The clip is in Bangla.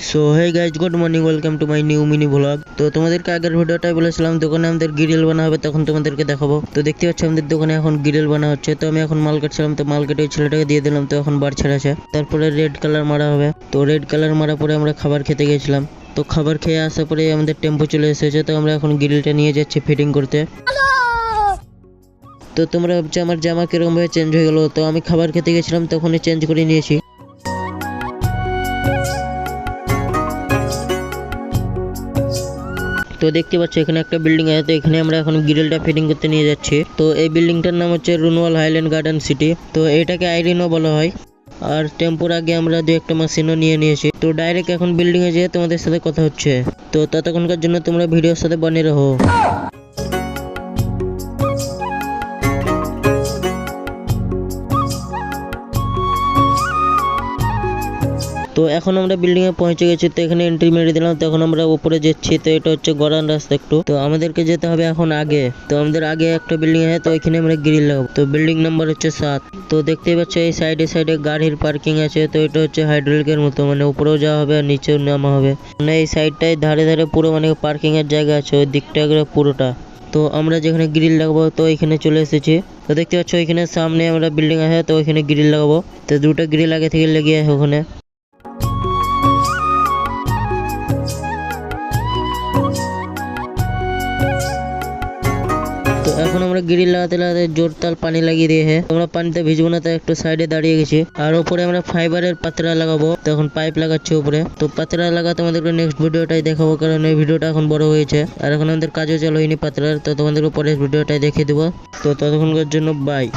So hey guys, good morning, welcome to my new mini blog. তো তোমাদেরকে আগের ভিডিওটাই বলেছিলাম দোকানে আমাদের গ্রিল বানা হবে, তখন তোমাদেরকে দেখাবো। তো দেখতে পাচ্ছ আমাদের দোকানে এখন গ্রিল বানা হচ্ছে। তো আমি এখন মাল কাটছিলাম, তো মাল কেটে ওই ছেলেটাকে দিয়ে দিলাম। তো এখন বার ছেড়েছে, তারপরে রেড কালার মারা হবে। তো রেড কালার মারা পরে আমরা খাবার খেতে গেছিলাম। তো খাবার খেয়ে আসার পরে আমাদের টেম্পো চলে এসেছে। তো আমরা এখন গ্রিলটা নিয়ে যাচ্ছি ফিটিং করতে। তো তোমরা ভাবছো আমার জামা কিরকম ভাবে চেঞ্জ হয়ে গেল। তো আমি খাবার খেতে গেছিলাম তখনই চেঞ্জ করে নিয়েছি। তো দেখতে পাচ্ছ এখানে একটা বিল্ডিং আছে, তো এখানে আমরা এখন গ্রিলটা ফিটিং করতে নিয়ে যাচ্ছি। তো এই বিল্ডিংটার নাম হচ্ছে রুনওয়াল হাইল্যান্ড গার্ডেন সিটি। তো এটাকে আইরিনো বলা হয়। আর টেম্পোর আগে আমরা দু একটা মেশিনও নিয়ে নিয়েছি। তো ডাইরেক্ট এখন বিল্ডিং এ যেয়ে তোমাদের সাথে কথা হচ্ছে। তো ততক্ষণকার জন্য তোমরা ভিডিওর সাথে বনে রহো। তো এখন আমরা বিল্ডিং এ পৌঁছে গেছি। তো এখানে এন্ট্রি মেরে দিলাম। তো এখন আমরা উপরে যাচ্ছি। তো এটা হচ্ছে গড়ান রাস্তা একটু। তো আমাদেরকে যেতে হবে এখন আগে। তো আমাদের আগে একটা বিল্ডিং আছে, তো ওইখানে আমরা গ্রিল লাগাবো। তো বিল্ডিং নাম্বার হচ্ছে 7। তো দেখতেই পাচ্ছ এই সাইডে সাইডে গাড়ির পার্কিং আছে। তো এটা হচ্ছে হাইড্রোলিকের মতো, মানে উপরেও যাওয়া হবে আর নিচেও নামা হবে। মানে এই সাইডটায় ধারে ধারে পুরো মানে পার্কিং এর জায়গা আছে, ওই দিকটা পুরোটা। তো আমরা যেখানে গ্রিল লাগাবো তো এখানে চলে এসেছি। তো দেখতে পাচ্ছ এখানে সামনে আমরা বিল্ডিং আছে, তো ওইখানে গ্রিল লাগাবো। তো দুটো গ্রিল আগে থেকে লেগে আছে ওখানে। তো এখন আমরা গ্রিল লাগাতে লাগাতে জোর তাল পানি লাগিয়ে দিয়ে আমরা পানিতে ভিজবো না, তাই একটু সাইডে দাঁড়িয়ে গেছি। আর উপরে আমরা ফাইবারের পাতরা লাগাবো। তো এখন পাইপ লাগাচ্ছি উপরে। তো পাতরা লাগাতে তোমাদেরকে নেক্সট ভিডিওটাই দেখাবো, কারণ এই ভিডিওটা এখন বড় হয়েছে আর এখন আমাদের কাজও চালু হয়নি পাতরার। তো তোমাদেরকে পরের ভিডিওটাই দেখিয়ে দেবো। তো ততক্ষণকার জন্য বাই।